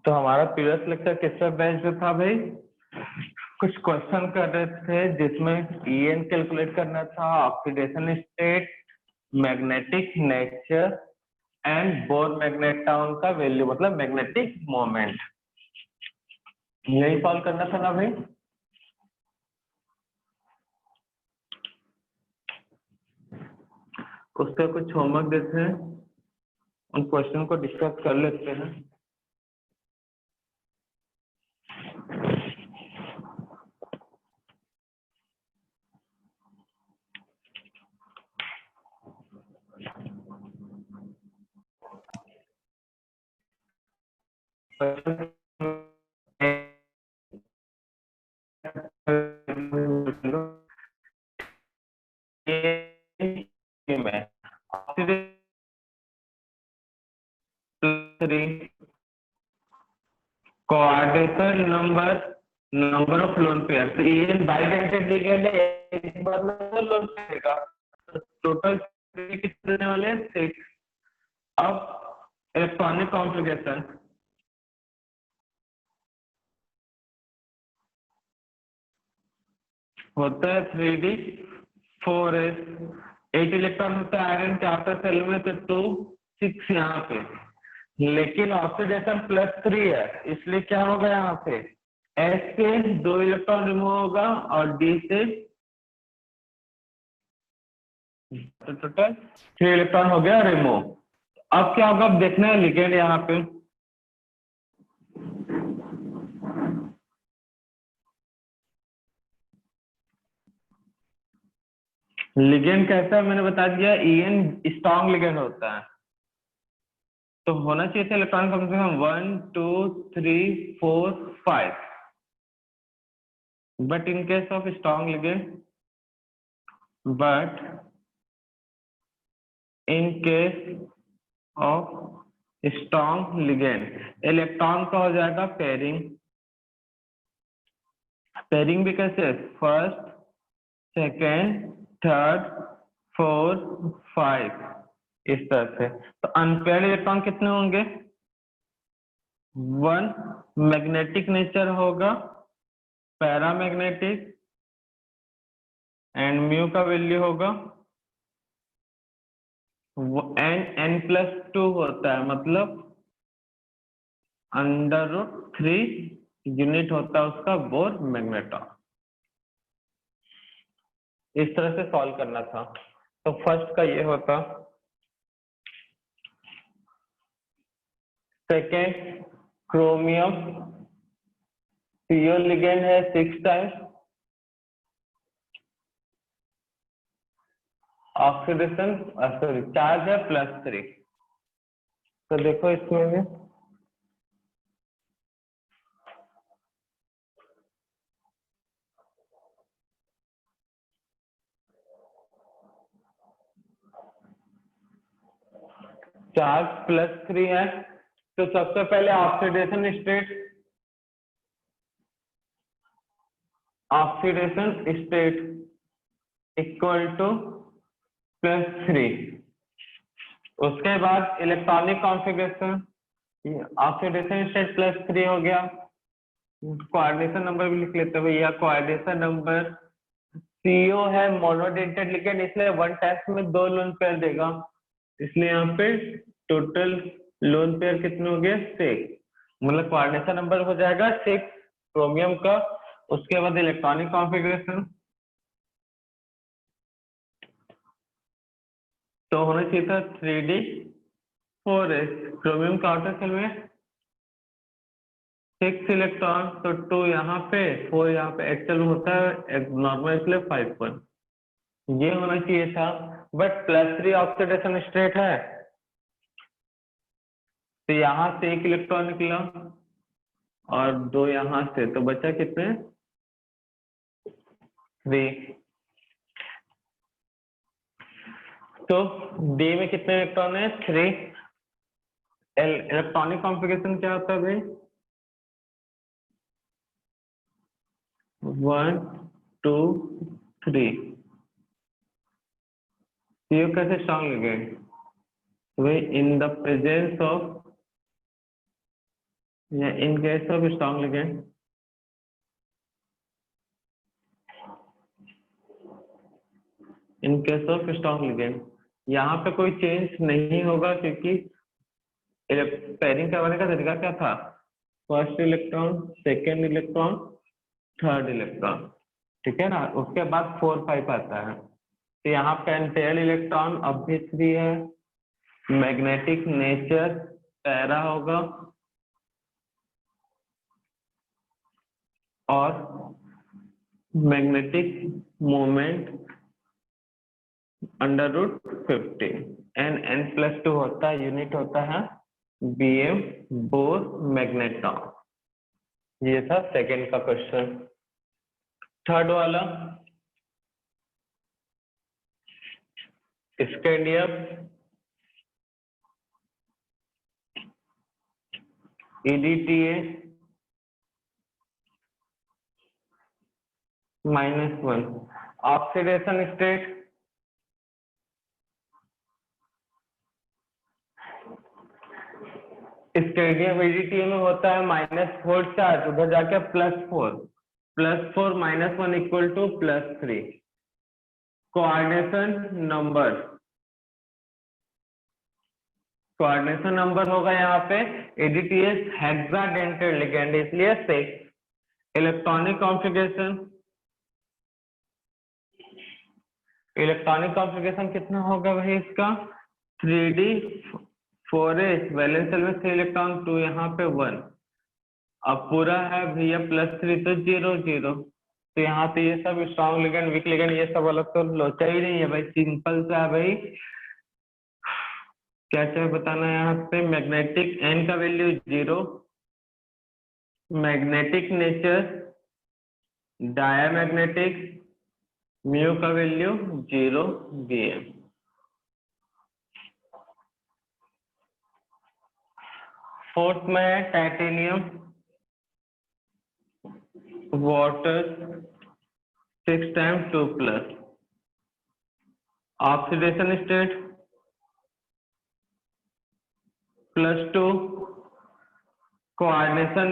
तो हमारा previous lecture किस पर बेस्ड था भाई? कुछ क्वेश्चन कर रहे थे जिसमें ईएन कैलकुलेट करना था, oxidation state, magnetic nature and bore magnetron का वैल्यू, मतलब मैग्नेटिक मोमेंट। यही सॉल्व करना था ना भाई? उसका कुछ होमवर्क देते हैं, उन क्वेश्चन को डिस्कस कर लेते हैं। Coordinator number of lone pair, तो ये बाइडेंटेड लिगेंड है, एक बार में वो लोन पेयर का टोटल कितने देने वाले हैं? 6। अब इलेक्ट्रॉनिक कॉन्फ़िगरेशन होता है 3D 4s, 8 इलेक्ट्रॉन होता है आयरन के आउटर सेल में, तो 2 6 यहाँ पे, लेकिन ऑक्सीडेशन +3 है, इसलिए क्या होगा यहाँ पे? S से 2 इलेक्ट्रॉन रिमूव होगा और D से तो टोटल 3 इलेक्ट्रॉन हो गया रिमूव। अब क्या होगा? अब देखना है लिगेंड यहाँ पे। लिगेंड कैसा है मैंने बता दिया, ईएन स्ट्रॉन्ग लिगेंड होता है, तो होना चाहिए था इलेक्ट्रॉन कम से कम 1 2 3 4 5, but in case of strong ligand but in case of strong ligand electron का हो जाएगा पेयरिंग। पेयरिंग भी कैसे? फर्स्ट, सेकेंड, थर्ड, फोर्थ, 5, इस तरह से। तो अनपेयर्ड इलेक्ट्रॉन कितने होंगे? 1 मैग्नेटिक नेचर होगा, पैरामैग्नेटिक, एंड म्यू का वैल्यू होगा n+2 होता है, मतलब √3 यूनिट होता है उसका बोर मैग्नेट्रॉन। इस तरह से सॉल्व करना था। तो फर्स्ट का ये होता, सेकेंड क्रोमियम पीओ लिगेंड है 6 टाइम्स, ऑक्सीडेशन सॉरी चार्ज है +3। तो देखो इसमें भी चार्ज +3 है, तो सबसे पहले ऑक्सीडेशन स्टेट इक्वल टू +3। उसके बाद इलेक्ट्रॉनिक कॉन्फ़िगरेशन, ऑक्सीडेशन स्टेट +3 हो गया, कोऑर्डिनेशन नंबर भी लिख लेते हैं भैया। कोऑर्डिनेशन नंबर CO है मोनोडेंटेड लिगेंड, इसलिए 1 टाइम्स में 2 लोन पेयर देगा, इसलिए यहाँ पे टोटल लोन पेयर कितने हो गए? 6, मतलब कोऑर्डिनेशन नंबर हो जाएगा 6 क्रोमियम का। उसके बाद इलेक्ट्रॉनिक कॉन्फ़िगरेशन तो होना चाहिए था 3D 4s, क्रोमियम का आउटर सेल में 6 इलेक्ट्रॉन, तो 2 यहाँ पे 4 यहाँ पे, एक्चुअल में होता है नॉर्मल, इसलिए 5 ये होना चाहिए था, बट +3 ऑक्सीडेशन स्टेट है, तो यहाँ से 1 इलेक्ट्रॉन निकला और 2 यहाँ से, तो बचा कितने? 3। तो डी में कितने इलेक्ट्रॉन है? 3। इलेक्ट्रॉनिक कॉन्फ़िगरेशन क्या होता है भाई? 1 2 3। ये कैसे स्ट्रॉन्ग लिगेंड? भाई इन द प्रेजेंस ऑफ या in case of strong ligand, in case of strong ligand यहाँ पे कोई चेंज नहीं होगा, क्योंकि पेयरिंग करवाने का तरीका क्या था, first electron, second electron, third electron, ठीक है ना, उसके बाद 4 5 आता है। तो यहाँ पे एंटेल इलेक्ट्रॉन अब भी 3 है, मैग्नेटिक नेचर पैरा होगा और मैग्नेटिक मोमेंट √50 n+2 होता है, यूनिट होता है Bm बोर मैग्नेट्रॉन। ये था सेकंड का क्वेश्चन। थर्ड वाला scandium EDTA -1 oxidation state, stadium EDTA में होता है -4 चार्ज, उधर जाके +4 -1 = +3। कोऑर्डिनेशन नंबर होगा यहाँ पे ADTS हेक्साडेंटेड लिगेंड, इसलिए 6। इलेक्ट्रॉनिक कॉन्फ़िगरेशन कितना होगा भाई इसका, 3D 4s, वैलेंस शेल में 3 इलेक्ट्रॉन, 2 यहाँ पे 1, अब पूरा है भैया +3 तो 0 0। तो यहाँ पे ये सब स्ट्रॉन्ग लिगेंड, वीक लिगेंड, ये सब अलग तो लोचा ही नहीं है भाई, सिंपल सा है भाई। क्या चाहिए बताना है यहाँ पे, मैग्नेटिक N का value 0, magnetic nature diamagnetic, mu का वैल्यू 0 Bm। फोर्थ में है titanium water 6 × 2+, oxidation state +2, coordination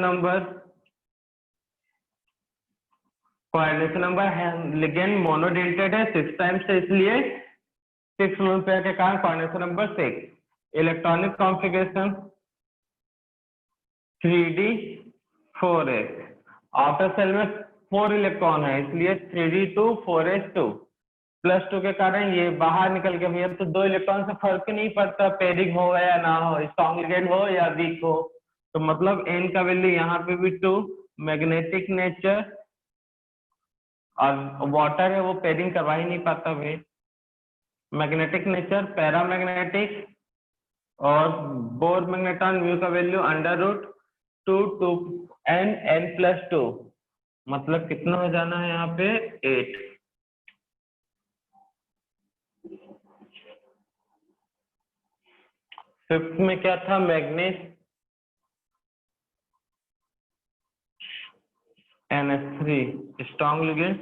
number है, लिगेंड मोनोडेंटेड है 6 टाइम्स से, इसलिए 6 लोन पेयर के कारण coordination number 6। Electronic configuration 3D 4s, outer shell में 4 इलेक्ट्रॉन है, इसलिए 3D2 4s2, +2 के कारण ये बाहर निकल के भैया, तो 2 इलेक्ट्रॉन से फर्क नहीं पड़ता पेयरिंग हो या ना हो, स्ट्रॉन्ग लिगेंड हो या वीक हो, तो मतलब N का वैल्यू यहाँ पे भी 2, मैग्नेटिक नेचर और वाटर है वो पेयरिंग करवा ही नहीं पाता भाई, मैग्नेटिक नेचर पैरामैग्नेटिक और बोर मैग्नेट्रॉन, म्यू का वैल्यू √2 n+2, मतलब कितना हो जाना है यहाँ पे 8। फिफ्थ में क्या था, manganese NH3 strong ligand.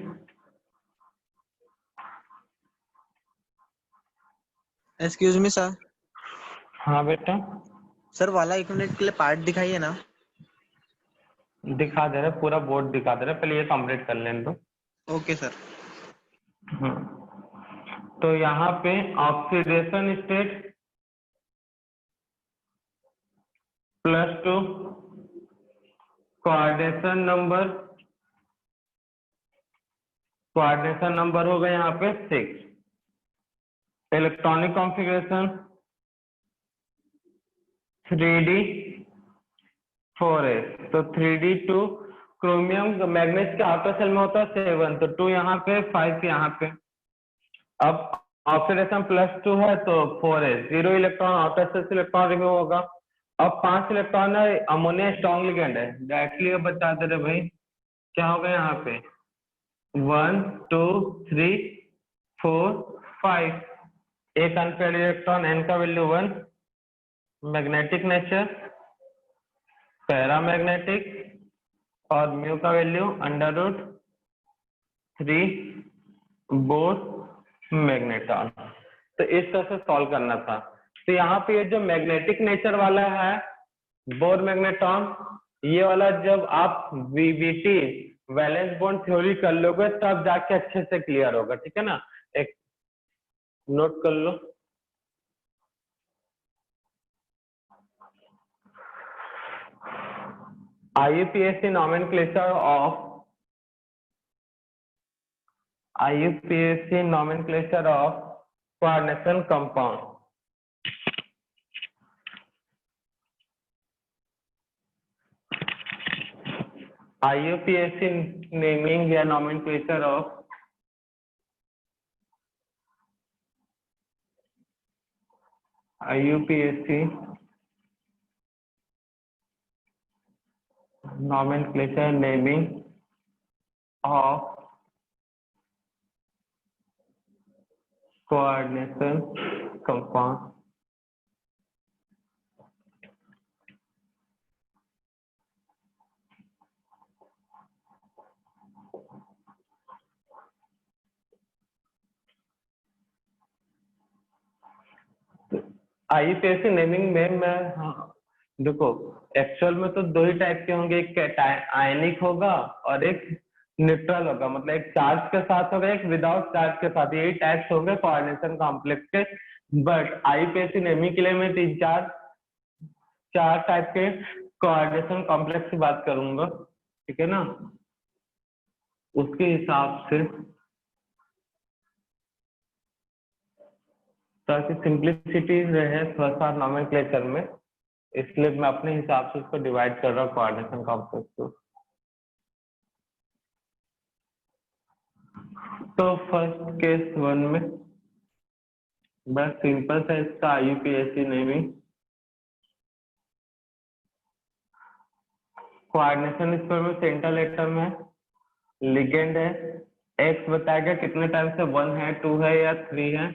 Excuse me sir. हाँ बेटा, सर वाला 1 मिनट के लिए पार्ट दिखाइए ना। दिखा दे रहे, पूरा बोर्ड दिखा दे रहे, पहले ये कंप्लीट कर लें तो। Okay sir. तो यहाँ पे ऑक्सीडेशन स्टेट +2, कोऑर्डिनेशन नंबर होगा यहाँ पे 6। इलेक्ट्रॉनिक कॉन्फ़िगरेशन 3D 4s, तो 3D2, क्रोमियम मैग्नीज के आउटर सेल में होता है 7, तो 2 यहाँ पे 5 यहाँ पे। अब ऑक्सीडेशन +2 है तो 4s, 0 इलेक्ट्रॉन आउटर सेल से इलेक्ट्रॉन रिमूव होगा। अब 5 इलेक्ट्रॉन है, अमोनिया स्ट्रॉन्ग लिगेंड है, डायरेक्टली अब बता दे रहे भाई क्या होगा यहाँ पे 1 2 3 4 5, एक अनपेयर्ड इलेक्ट्रॉन, N का वैल्यू 1, मैग्नेटिक नेचर पैरामैग्नेटिक और म्यू का वैल्यू √3 बोर मैग्नेट्रॉन। तो इस तरह से सॉल्व करना था। तो यहाँ पे ये जो मैग्नेटिक नेचर वाला है बोर मैग्नेट्रॉन, ये वाला जब आप वीबीटी वैलेंस बॉन्ड थ्योरी कर लोगे तब जाके अच्छे से क्लियर होगा, ठीक है ना। एक नोट कर लो। IUPAC nomenclature of coordination compound. IUPAC naming या nomenclature of IUPAC nomenclature naming of coordination compound. IUPAC naming में मैं, हाँ देखो, एक्चुअल में तो दो ही टाइप के होंगे, एक आयनिक होगा और एक न्यूट्रल होगा, मतलब एक चार्ज के साथ होगा, एक विदाउट चार्ज के साथ, यही टाइप्स होंगे कोऑर्डिनेशन कॉम्प्लेक्स के। बट IUPAC नेमिंग के लिए मैं चार टाइप के कोऑर्डिनेशन कॉम्प्लेक्स की बात करूंगा, ठीक है ना। उसके हिसाब से, ताकि सिंप्लिसिटी रहे थोड़ा सा नॉमेनक्लेचर में, इसलिए मैं अपने हिसाब से उसको डिवाइड कर रहा हूँ कोऑर्डिनेशन कॉम्प्लेक्स को। तो फर्स्ट केस 1 में बस सिंपल सा इसका IUPAC नेमिंग, कोऑर्डिनेशन स्क्वायर में सेंट्रल एटम है, लिगेंड है, एक्स बताएगा कितने टाइम से 1 है, 2 है या 3 है,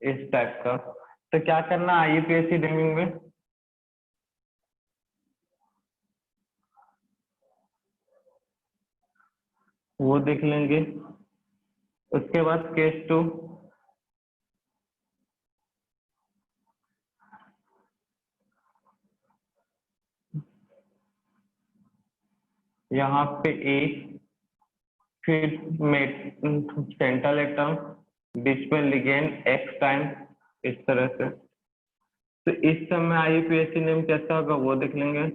इस टाइप का। तो क्या करना IUPAC नेमिंग में, वो देख लेंगे। उसके बाद केस 2, यहाँ पे ए, फिर सेंट्रल एटम, बीच में लिगेंड एक्स टाइम, इस तरह से। तो इस समय IUPAC नेम कैसा होगा वो देख लेंगे।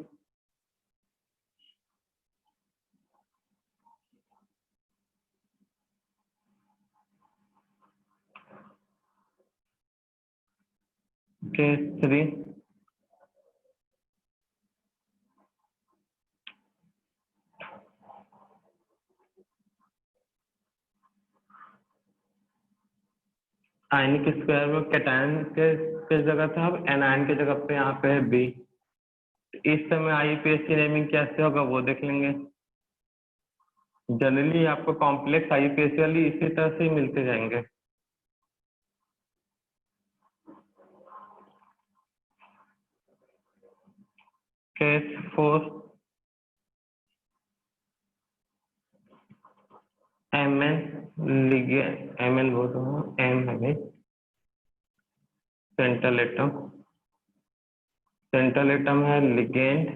केस 3, आयनिक स्क्वायर में कैटायन के जगह था, अब एनायन की जगह पे यहाँ पे है बी। इस समय IUPAC नेमिंग कैसे होगा वो देख लेंगे। जनरली आपको कॉम्प्लेक्स IUPAC वाली इसी तरह से ही मिलते जाएंगे। केस 4, MN बोल रहा हूँ, M है सेंट्रल एटम है, लिगेंड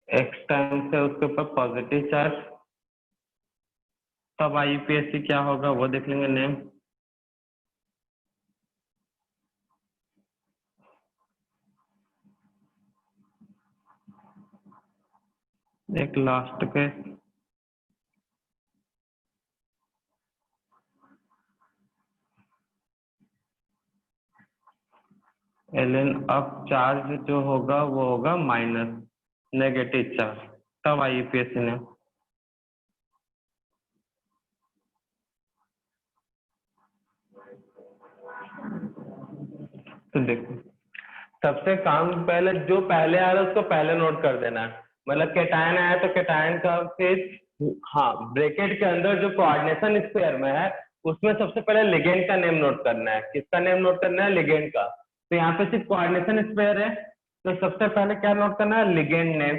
एक्स टाइम से उसके ऊपर पॉजिटिव चार्ज, तब IUPAC क्या होगा वो देख लेंगे नेम। एक लास्ट के Ln अब चार्ज जो होगा वो होगा माइनस, नेगेटिव चार्ज, तब IUPAC नेम। तो देखो, सबसे काम पहले जो पहले आ रहा है उसको पहले नोट कर देना है। मतलब कैटायन आया तो कैटायन का फिर, हाँ, ब्रैकेट के अंदर जो कोऑर्डिनेशन स्क्वायर में है उसमें सबसे पहले लिगेंड का नेम नोट करना है। किसका नेम नोट करना है? लिगेंड का। तो यहाँ पे सिर्फ कोऑर्डिनेशन स्क्वायर है, तो सबसे पहले क्या नोट करना है? Ligand name.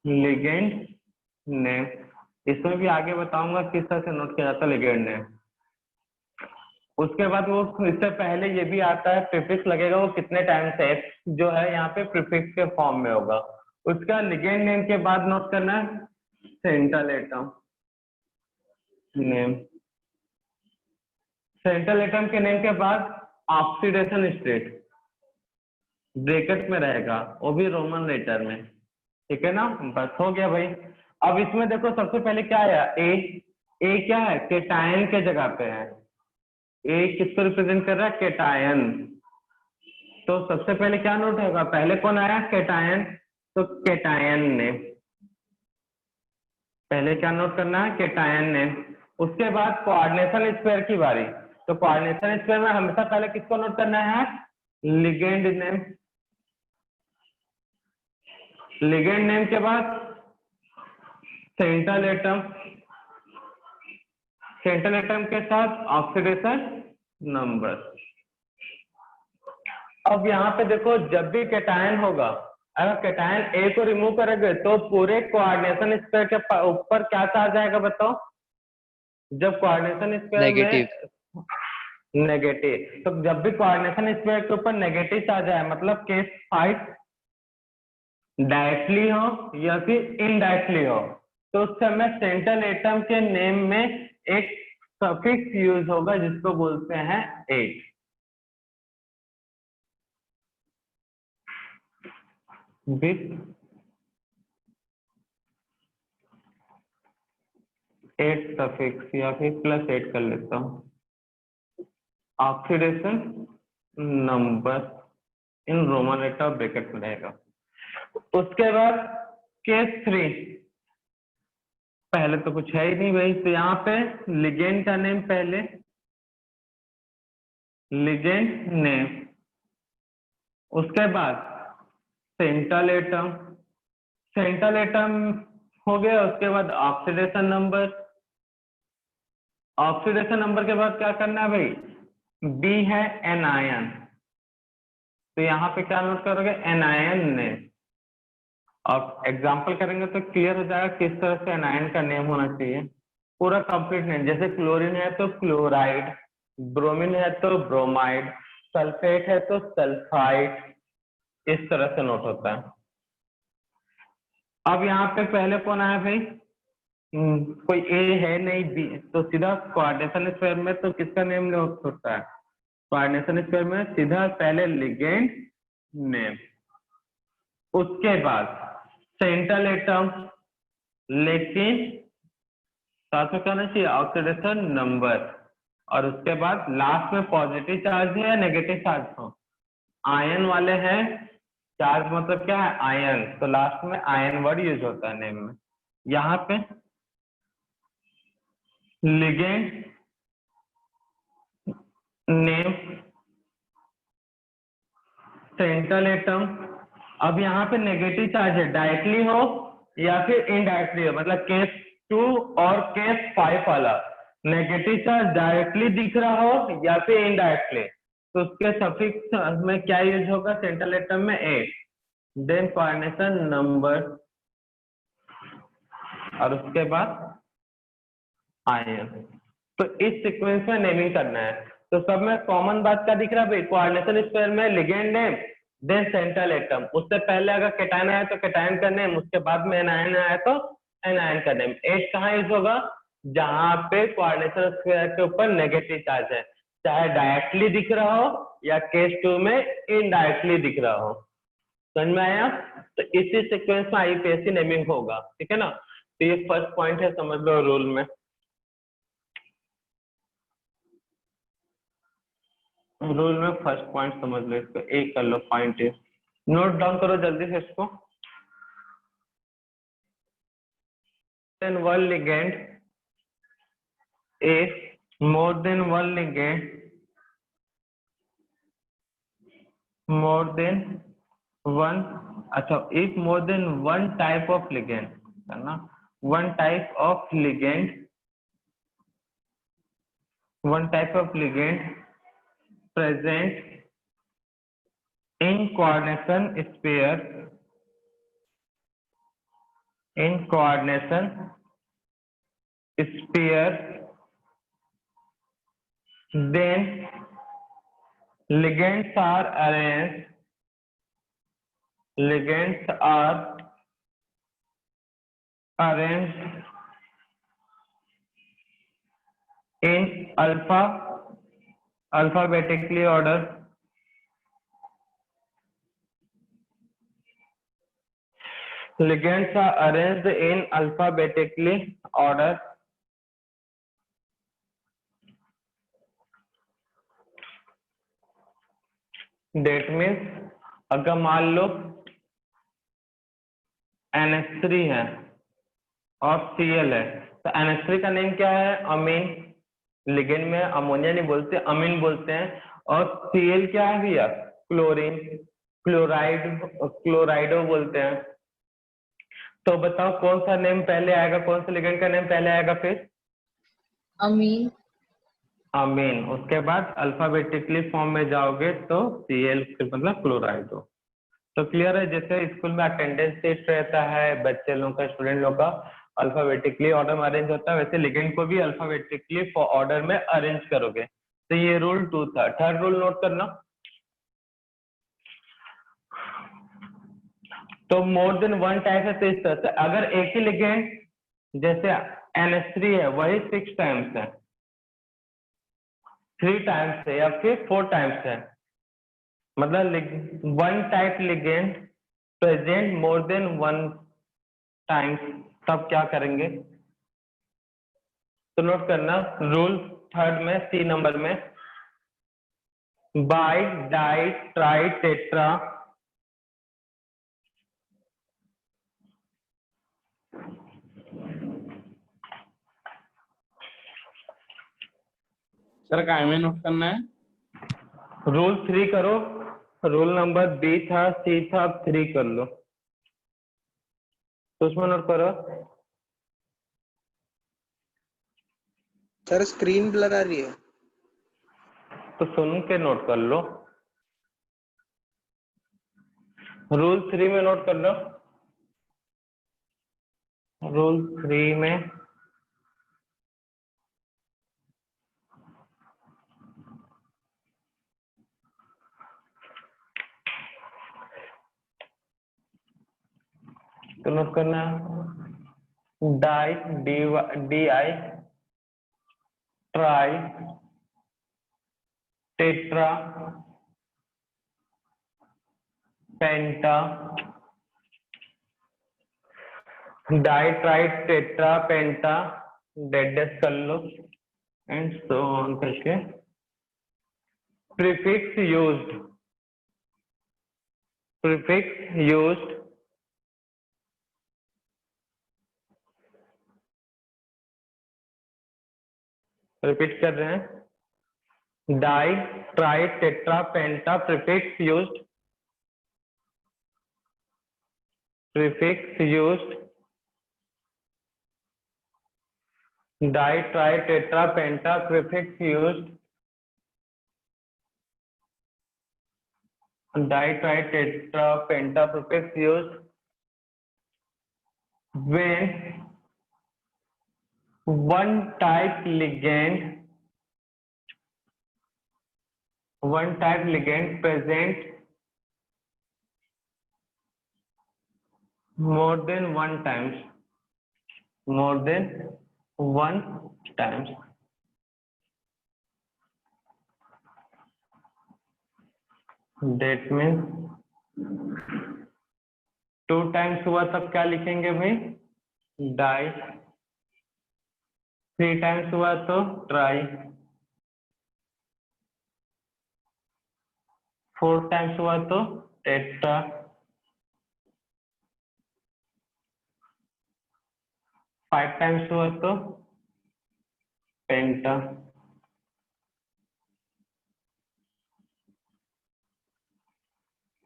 लिगेंड नेम, इसमें भी आगे बताऊंगा किस तरह से नोट किया जाता है लिगेंड नेम। उसके बाद वो इससे पहले ये भी आता है प्रीफिक्स लगेगा, वो कितने टाइम से एक्स जो है यहाँ पे प्रीफिक्स के फॉर्म में होगा। उसका लिगेंड नेम के बाद नोट करना है central atom name. Central atom के नेम के बाद ऑक्सीडेशन स्टेट ब्रैकेट में रहेगा, वो भी रोमन लेटर में, ठीक है ना। बस हो गया भाई। अब इसमें देखो सबसे पहले क्या आया, ए क्या है, केटायन के जगह पे है। ए किसको रिप्रेजेंट कर रहा है, केटायन। तो सबसे पहले क्या नोट होगा, पहले कौन आया, केटायन, तो केटायन ने पहले क्या नोट करना है, केटायन ने। उसके बाद कोऑर्डिनेशन स्क्वायर की बारी, तो कोऑर्डिनेशन स्क्वायर में हमेशा पहले किसको नोट करना है, लिगेंड नेम। लिगेंड नेम के बाद सेंट्रल एटम, सेंट्रल एटम के साथ ऑक्सीडेशन नंबर। अब यहाँ पे देखो जब भी कैटायन होगा, अगर कैटायन ए को रिमूव करेंगे तो पूरे कोऑर्डिनेशन स्क्वायर के ऊपर क्या चार्ज आएगा बताओ, जब कोऑर्डिनेशन स्क्वायर नेगेटिव। में नेगेटिव, तो जब भी कोऑर्डिनेशन स्क्वायर के ऊपर नेगेटिव चार्ज आए मतलब केस 5 डायरेक्टली हो या फिर इनडायरेक्टली हो, तो उस समय सेंट्रल एटम के नेम में एक सफिक्स यूज होगा जिसको बोलते हैं 8। विथ 8 सफिक्स या फिर +8 कर लेता हूं, oxidation number in Roman letter bracket में रहेगा। उसके बाद केस 3, पहले तो कुछ है ही नहीं भाई, तो यहाँ पे लिगेंड का नेम पहले, लिगेंड नेम, उसके बाद सेंट्रल एटम, सेंट्रल एटम हो गया। उसके बाद ऑक्सीडेशन नंबर, ऑक्सीडेशन नंबर के बाद क्या करना है भाई, बी है एनायन, तो यहाँ पे क्या नोट करोगे, एनायन नेम। और एग्जांपल करेंगे तो क्लियर हो जाएगा किस तरह से एनायन का नेम होना चाहिए, पूरा कंप्लीट नेम। जैसे क्लोरीन है तो क्लोराइड, ब्रोमीन है तो ब्रोमाइड, सल्फेट है तो सल्फाइड, इस तरह से नोट होता है। अब यहाँ पे पहले कौन आया भाई, कोई ए है नहीं, बी, तो सीधा कोऑर्डिनेशन स्क्वायर में तो किसका नेम नोट होता है, कोऑर्डिनेशन स्क्वायर में सीधा पहले लिगेंड नेम, उसके बाद सेंट्रल एटम, लेकिन साथ में कहना चाहिए ऑक्सीडेशन नंबर, और उसके बाद लास्ट में पॉजिटिव चार्ज है या नेगेटिव चार्ज हो, आयन वाले हैं, चार्ज मतलब क्या है, आयन, तो लास्ट में आयन वर्ड यूज होता है नेम में। यहाँ पे लिगेंड नेम, सेंट्रल एटम। अब यहाँ पे नेगेटिव चार्ज है, डायरेक्टली हो या फिर इनडायरेक्टली हो, मतलब केस 2 और केस 5 वाला नेगेटिव चार्ज डायरेक्टली दिख रहा हो या फिर इनडायरेक्टली, तो उसके सफिक्स में क्या यूज होगा, सेंट्रल एटम में 8, देन कोऑर्डिनेशन नंबर, और उसके बाद आयन। तो इस सीक्वेंस में नेमिंग करना है। तो सब में कॉमन बात क्या दिख रहा है भाई, कोऑर्डिनेशन स्क्वायर में ligand name then central atom, उससे पहले अगर कैटायन आया तो कैटायन का नेम, उसके बाद में एनायन आया तो एनायन का नेम। 8 कहाँ यूज होगा, जहां पे कोऑर्डिनेशन स्क्वायर के ऊपर नेगेटिव चार्ज है, चाहे डायरेक्टली दिख रहा हो या केस 2 में इनडायरेक्टली दिख रहा हो। समझ में आया, तो इसी सीक्वेंस में आईपीएससी नेमिंग होगा, ठीक है ना। तो ये फर्स्ट पॉइंट है, समझ लो रूल में। रूल में फर्स्ट पॉइंट समझ लो, इसको एक कर लो पॉइंट, नोट डाउन करो जल्दी से इसको। One ligand, a more than one ligand, more than one, अच्छा if more than one type of ligand, है ना, one type of ligand, one type of ligand present in coordination sphere, in coordination sphere then ligands are arranged in alphabetically order. Ligands are arranged in alphabetically order. That means अगर मान लो NH3 है और Cl है, तो NH3 का name क्या है? अमीन। Ligand में अमोनिया नहीं बोलते, अमीन बोलते हैं। और Cl क्या है भैया? क्लोरीन, क्लोराइडो बोलते हैं। तो बताओ कौन सा नेम पहले आएगा, कौन सा लिगेंड का नेम पहले आएगा? फिर अमीन। अमीन। उसके बाद अल्फाबेटिकली फॉर्म में जाओगे तो Cl फिर मतलब क्लोराइडो। तो क्लियर है? जैसे स्कूल में अटेंडेंस शीट रहता है बच्चे लोग का, स्टूडेंट लोग का, अल्फाबेटिकली ऑर्डर में अरेंज होता है, वैसे लिगेंड को भी अल्फाबेटिकली ऑर्डर में अरेंज करोगे। तो ये रूल 2 था। थर्ड रूल नोट करना। तो मोर देन वन टाइप है, तो इस तरह से अगर एक ही लिगेंड जैसे NH3 है वही 6 टाइम्स है, 3 टाइम्स है या फिर 4 टाइम्स है, मतलब वन टाइप लिगेंड प्रेजेंट मोर देन वन टाइम्स, तब क्या करेंगे? तो नोट करना रूल थर्ड में, सी नंबर में, by die tri tetra sir काय में नोट करना है? रूल 3 करो। रूल नंबर बी था, सी था, अब 3 कर लो। तो उसमें नोट करो। सर स्क्रीन ब्लर आ रही है। तो सुन के नोट कर लो। रूल 3 में नोट कर लो। रूल 3 में तो नोट करना di D I tri tetra penta di tri tetra penta डेड कर लो एंड सो ऑन करके प्रीफिक्स यूज्ड रिपीट कर रहे हैं। Di tri tetra penta prefix used di tri tetra penta prefix used di tri tetra penta prefix used when one type ligand present more than one times that means 2 times हुआ तब क्या लिखेंगे भाई? Die. 3 times हुआ तो try. 4 times हुआ तो tetra. 5 times हुआ तो पेंटा।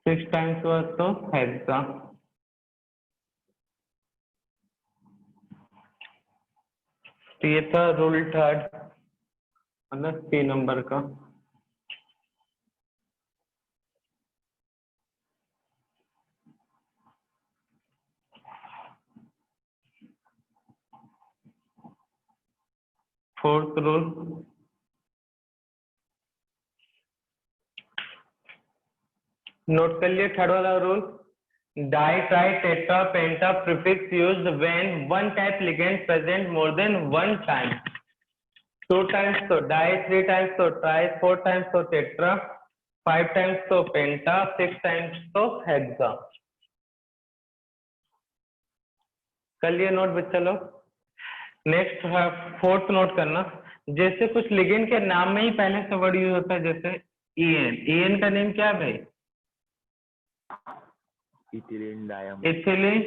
6 टाइम्स हुआ तो हेक्सा। तो ये था रूल थर्ड, मतलब 3 नंबर का। फोर्थ रूल नोट कर लिए थर्ड वाला rule, die tri tetra penta prefix used when one type ligand present more than one time, 2 times तो डाई, 3 times तो ट्राई, 4 times तो टेट्रा, 5 times तो पेंटा, 6 times तो हेक्सा। कर लिए नोट बच्चा लोग। नेक्स्ट है फोर्थ नोट करना, जैसे कुछ लिगेंड के नाम में ही पहले से वर्ड यूज होता है, जैसे ईएन, ईएन का नेम क्या है भाई? इथिलीन डायम, इथिलीन,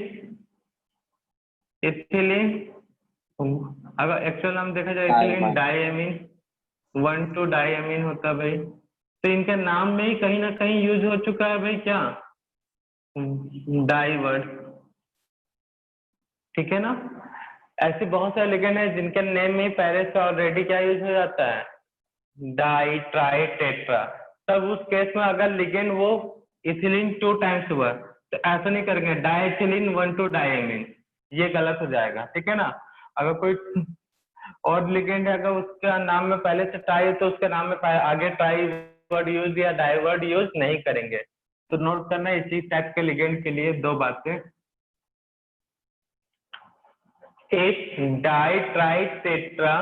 इथिलीन, अगर एक्चुअल नाम देखा जाए इथिलीन डायमीन, 1,2 डायमीन होता है भाई। तो इनके नाम में ही कहीं ना कहीं यूज हो चुका है भाई क्या, डाई वर्ड, ठीक है ना। ऐसे बहुत सारे लिगेंड है जिनके नेम में ही पहले से ऑलरेडी क्या यूज हो जाता है, डाई ट्राई टेट्रा। तब उस केस में अगर लिगेंड वो इथिलीन 2 times हुआ तो ऐसा नहीं करेंगे डाई इथिलीन 1,2 डायमीन, ये गलत हो जाएगा, ठीक है ना। अगर कोई और लिगेंड है अगर उसका नाम में पहले से ट्राई है तो उसके नाम में आगे ट्राई वर्ड यूज या डाई वर्ड यूज नहीं करेंगे। तो नोट करना इसी टाइप के लिगेंड के लिए 2 बातें, एक डाई ट्राई टेट्रा,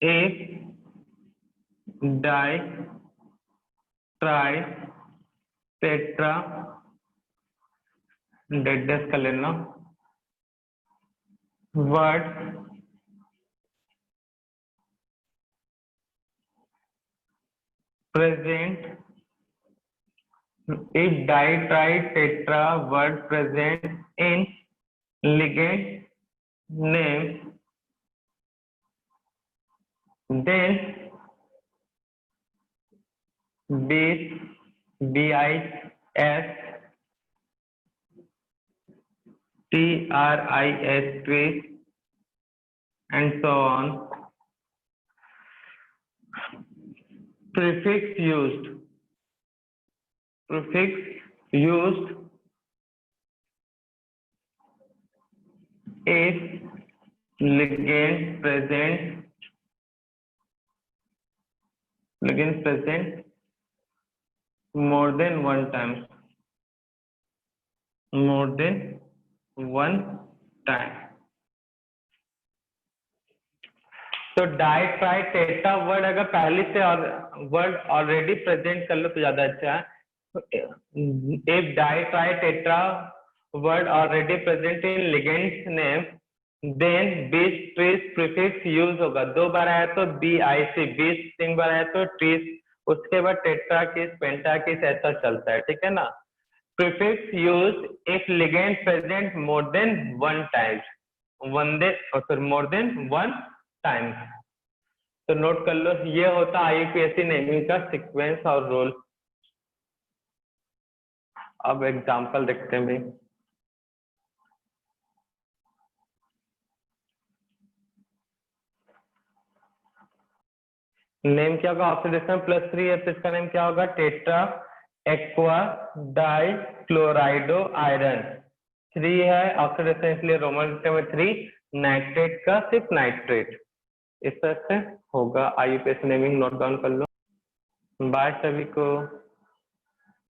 एक डाई ट्राई टेट्रा, डेडेस कर लेना, word present, if ditri-tetra word present in ligand name, then bis, bis, tris, and so on. Prefix used, prefix used if ligand present more than one time, more than one time. तो die tri tetra word अगर पहले से word already present कर लो तो ज्यादा अच्छा है। If di tri tetra word already present in ligands name, then bis tris prefix use होगा। 2 बार आया तो BIC, 20 3 बार आया तो ट्रीस, उसके बाद टेट्रा किस पेंटा किस ऐसा चलता है, ठीक है ना। Prefix use if ligand present more than one times, more than one time. तो नोट कर लो, ये होता IUPAC नेमिंग का सीक्वेंस और रोल। अब एग्जांपल देखते हैं भाई। नेम क्या होगा, ऑक्सीडेशन +3 है तो इसका नेम क्या होगा, टेट्रा एक्वा डाई क्लोराइडो आयरन। 3 है ऑक्सीडेशन इसलिए रोमन लेटर में 3, नाइट्रेट का सिर्फ नाइट्रेट। इस तरह से होगा IUPAC नेमिंग, नोट डाउन कर लो। बाय सभी को।